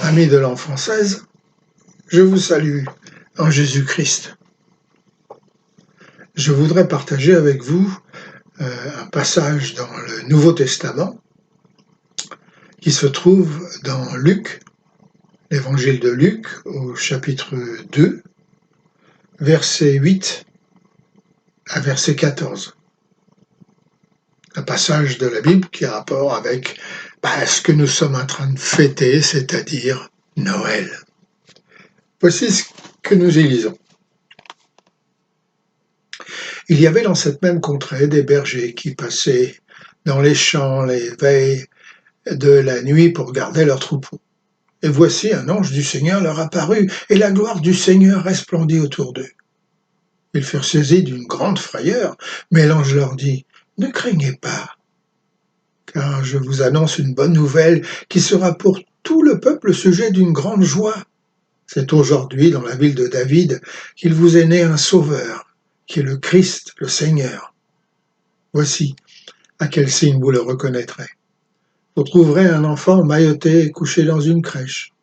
Amis de langue française, je vous salue en Jésus-Christ. Je voudrais partager avec vous un passage dans le Nouveau Testament qui se trouve dans Luc, l'évangile de Luc au chapitre 2, verset 8 à verset 14. Un passage de la Bible qui a rapport avec ce que nous sommes en train de fêter, c'est-à-dire Noël. Voici ce que nous y lisons. Il y avait dans cette même contrée des bergers qui passaient dans les champs les veilles de la nuit pour garder leurs troupeaux. Et voici un ange du Seigneur leur apparut, et la gloire du Seigneur resplendit autour d'eux. Ils furent saisis d'une grande frayeur, mais l'ange leur dit : « Ne craignez pas, car je vous annonce une bonne nouvelle qui sera pour tout le peuple sujet d'une grande joie. C'est aujourd'hui, dans la ville de David, qu'il vous est né un sauveur, qui est le Christ, le Seigneur. Voici à quel signe vous le reconnaîtrez. Vous trouverez un enfant mailloté et couché dans une crèche. »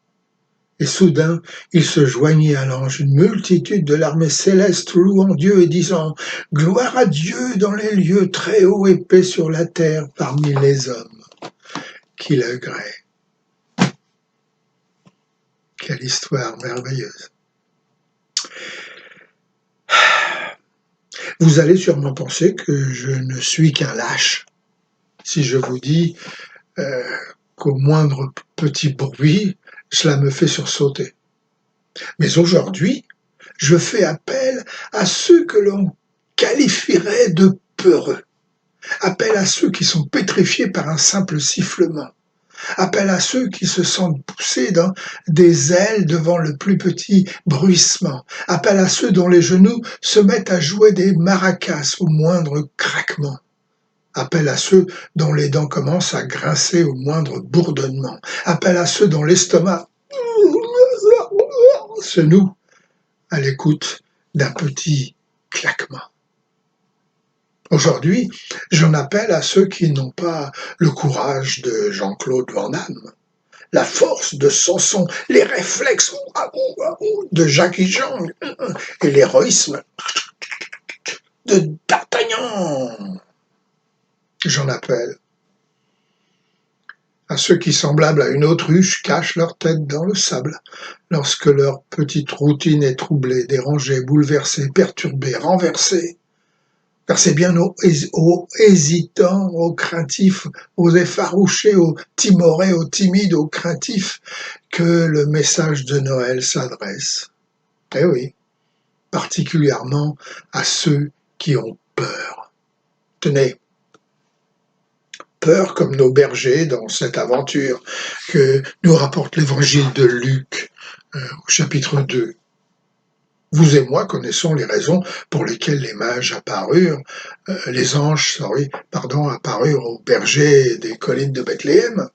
Et soudain, il se joignit à l'ange une multitude de l'armée céleste louant Dieu et disant : « Gloire à Dieu dans les lieux très hauts et paix sur la terre parmi les hommes qu'il agrée. » Quelle histoire merveilleuse. Vous allez sûrement penser que je ne suis qu'un lâche si je vous dis qu'au moindre petit bruit, cela me fait sursauter. Mais aujourd'hui, je fais appel à ceux que l'on qualifierait de peureux, appel à ceux qui sont pétrifiés par un simple sifflement, appel à ceux qui se sentent poussés dans des ailes devant le plus petit bruissement, appel à ceux dont les genoux se mettent à jouer des maracas au moindre craquement, appel à ceux dont les dents commencent à grincer au moindre bourdonnement, appel à ceux dont l'estomac se noue à l'écoute d'un petit claquement. Aujourd'hui, j'en appelle à ceux qui n'ont pas le courage de Jean-Claude Van Damme, la force de Samson, les réflexes de Jackie Chan et l'héroïsme de D'Artagnan. J'en appelle à ceux qui, semblables à une autruche, cachent leur tête dans le sable lorsque leur petite routine est troublée, dérangée, bouleversée, perturbée, renversée. Car c'est bien aux hésitants, aux craintifs, aux effarouchés, aux timorés, aux timides, aux craintifs que le message de Noël s'adresse. Eh oui, particulièrement à ceux qui ont peur. Tenez, peur comme nos bergers dans cette aventure que nous rapporte l'évangile de Luc au chapitre 2. Vous et moi connaissons les raisons pour lesquelles les mages apparurent, les anges, apparurent aux bergers des collines de Bethléem.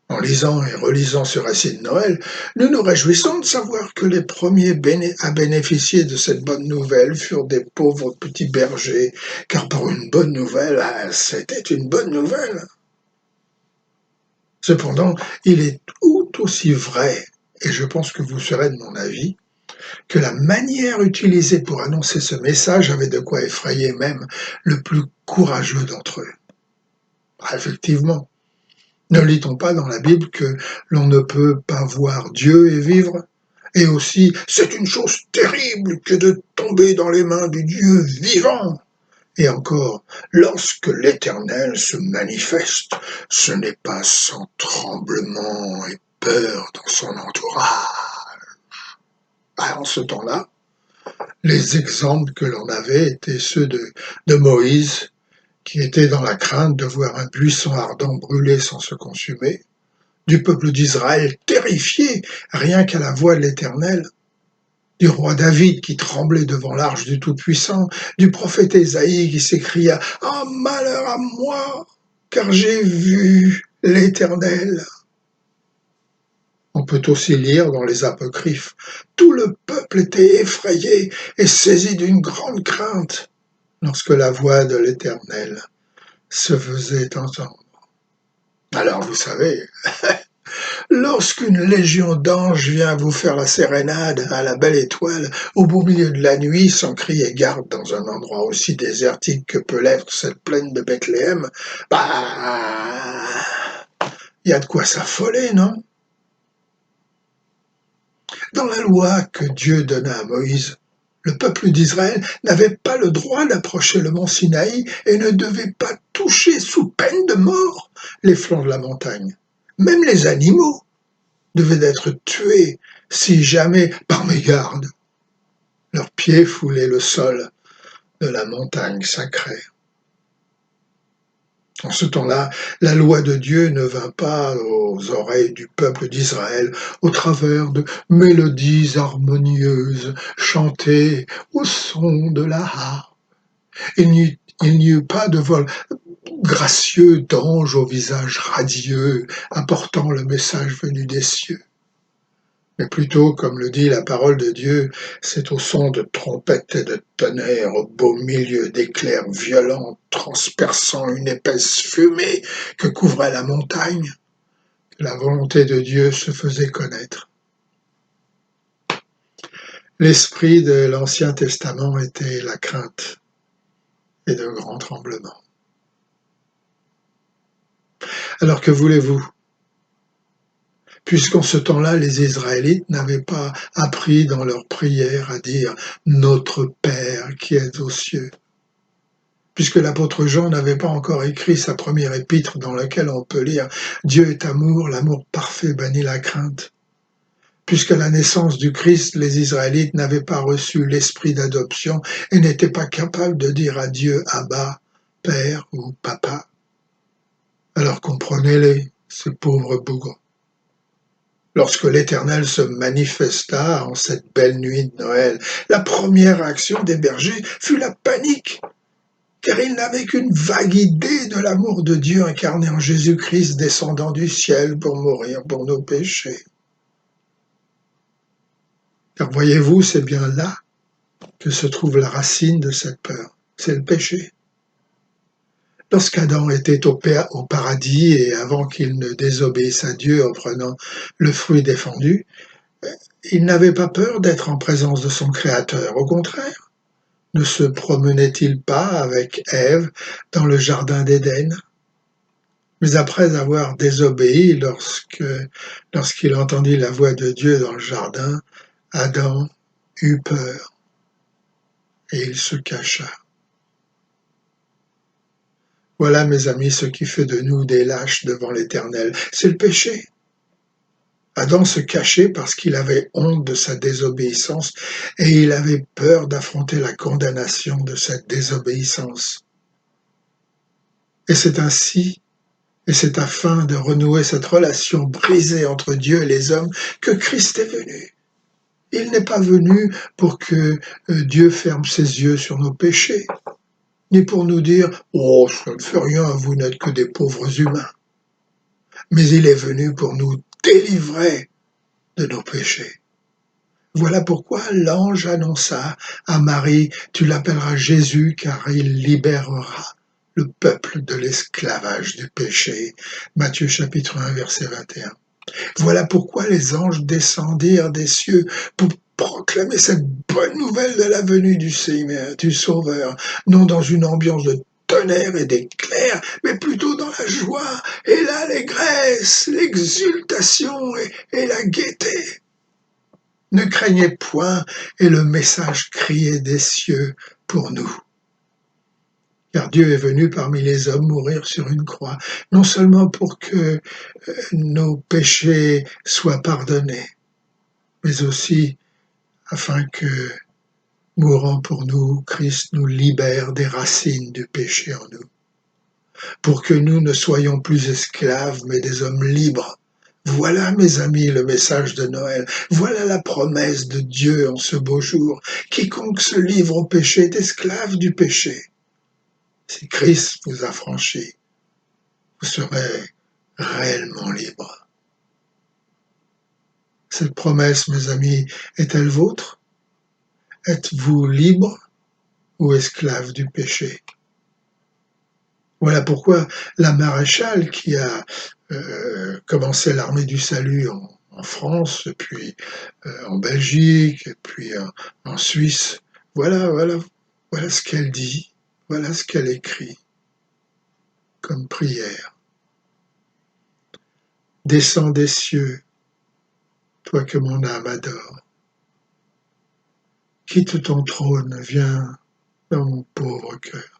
En lisant et relisant ce récit de Noël, nous nous réjouissons de savoir que les premiers à bénéficier de cette bonne nouvelle furent des pauvres petits bergers, car pour une bonne nouvelle, c'était une bonne nouvelle. Cependant, il est tout aussi vrai, et je pense que vous serez de mon avis, que la manière utilisée pour annoncer ce message avait de quoi effrayer même le plus courageux d'entre eux. Effectivement, ne lit-on pas dans la Bible que l'on ne peut pas voir Dieu et vivre ? Et aussi, c'est une chose terrible que de tomber dans les mains du Dieu vivant. Et encore, lorsque l'Éternel se manifeste, ce n'est pas sans tremblement et peur dans son entourage. En ce temps-là, les exemples que l'on avait étaient ceux de Moïse, qui était dans la crainte de voir un buisson ardent brûler sans se consumer, du peuple d'Israël terrifié rien qu'à la voix de l'Éternel, du roi David qui tremblait devant l'arche du Tout-Puissant, du prophète Ésaïe qui s'écria « Ah, malheur à moi, car j'ai vu l'Éternel !» On peut aussi lire dans les apocryphes « Tout le peuple était effrayé et saisi d'une grande crainte lorsque la voix de l'Éternel se faisait entendre. » Alors vous savez, Lorsqu'une légion d'anges vient vous faire la sérénade à la belle étoile au beau milieu de la nuit sans crier garde dans un endroit aussi désertique que peut l'être cette plaine de Bethléem, bah, il y a de quoi s'affoler, non? Dans la loi que Dieu donna à Moïse, le peuple d'Israël n'avait pas le droit d'approcher le mont Sinaï et ne devait pas toucher sous peine de mort les flancs de la montagne. Même les animaux devaient être tués si jamais, par mégarde, leurs pieds foulaient le sol de la montagne sacrée. En ce temps-là, la loi de Dieu ne vint pas aux oreilles du peuple d'Israël au travers de mélodies harmonieuses chantées au son de la harpe. Il n'y eut pas de vol gracieux d'anges au visage radieux apportant le message venu des cieux. Mais plutôt, comme le dit la parole de Dieu, c'est au son de trompettes et de tonnerres, au beau milieu d'éclairs violents transperçant une épaisse fumée que couvrait la montagne, que la volonté de Dieu se faisait connaître. L'esprit de l'Ancien Testament était la crainte et de grands tremblements. Alors que voulez-vous? Puisqu'en ce temps-là, les Israélites n'avaient pas appris dans leur prière à dire « Notre Père qui est aux cieux ». Puisque l'apôtre Jean n'avait pas encore écrit sa première épître dans laquelle on peut lire « Dieu est amour, l'amour parfait bannit la crainte ». Puisqu'à la naissance du Christ, les Israélites n'avaient pas reçu l'esprit d'adoption et n'étaient pas capables de dire à Dieu « Abba », « Père » ou « Papa ». Alors comprenez-les, ces pauvres bougres. Lorsque l'Éternel se manifesta en cette belle nuit de Noël, la première réaction des bergers fut la panique, car ils n'avaient qu'une vague idée de l'amour de Dieu incarné en Jésus-Christ descendant du ciel pour mourir pour nos péchés. Car voyez-vous, c'est bien là que se trouve la racine de cette peur, c'est le péché. Lorsqu'Adam était au paradis et avant qu'il ne désobéisse à Dieu en prenant le fruit défendu, il n'avait pas peur d'être en présence de son Créateur. Au contraire, ne se promenait-il pas avec Ève dans le jardin d'Éden? Mais après avoir désobéi, lorsqu'il entendit la voix de Dieu dans le jardin, Adam eut peur et il se cacha. Voilà, mes amis, ce qui fait de nous des lâches devant l'Éternel. C'est le péché. Adam se cachait parce qu'il avait honte de sa désobéissance et il avait peur d'affronter la condamnation de cette désobéissance. Et c'est ainsi, et c'est afin de renouer cette relation brisée entre Dieu et les hommes que Christ est venu. Il n'est pas venu pour que Dieu ferme ses yeux sur nos péchés, ni pour nous dire « Oh, ça ne fait rien, vous n'êtes que des pauvres humains ». Mais il est venu pour nous délivrer de nos péchés. Voilà pourquoi l'ange annonça à Marie « Tu l'appelleras Jésus car il libérera le peuple de l'esclavage du péché ». Matthieu chapitre 1 verset 21. Voilà pourquoi les anges descendirent des cieux pour proclamer cette bonne nouvelle de la venue du Seigneur, du Sauveur, non dans une ambiance de tonnerre et d'éclairs, mais plutôt dans la joie et l'allégresse, l'exultation et la gaieté. Ne craignez point, et le message criait des cieux pour nous. Car Dieu est venu parmi les hommes mourir sur une croix, non seulement pour que nos péchés soient pardonnés, mais aussi afin que, mourant pour nous, Christ nous libère des racines du péché en nous, pour que nous ne soyons plus esclaves, mais des hommes libres. Voilà, mes amis, le message de Noël. Voilà la promesse de Dieu en ce beau jour. Quiconque se livre au péché est esclave du péché. Si Christ vous a franchi, vous serez réellement libre. Cette promesse, mes amis, est-elle vôtre? Êtes-vous libre ou esclave du péché? Voilà pourquoi la maréchale qui a commencé l'armée du salut en France, et puis en Belgique, et puis en Suisse, voilà ce qu'elle dit, voilà ce qu'elle écrit comme prière. Descends des cieux, toi que mon âme adore. Quitte ton trône, viens dans mon pauvre cœur.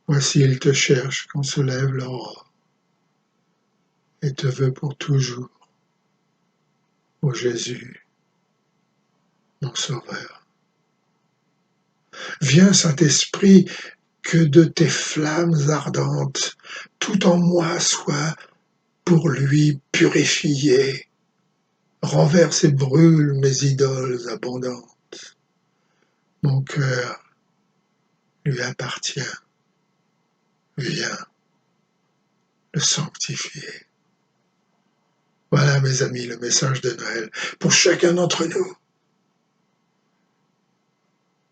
Voici il te cherche quand se lève l'aurore, et te veut pour toujours, ô Jésus, mon Sauveur. Viens, Saint-Esprit, que de tes flammes ardentes, tout en moi soit pour lui purifié. Renverse et brûle mes idoles abondantes. Mon cœur lui appartient. Viens le sanctifier. Voilà, mes amis, le message de Noël pour chacun d'entre nous.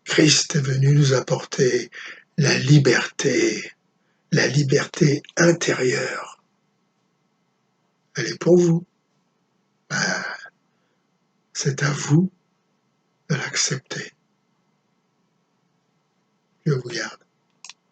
Christ est venu nous apporter la liberté intérieure. Elle est pour vous. Ben, c'est à vous de l'accepter. Dieu vous garde.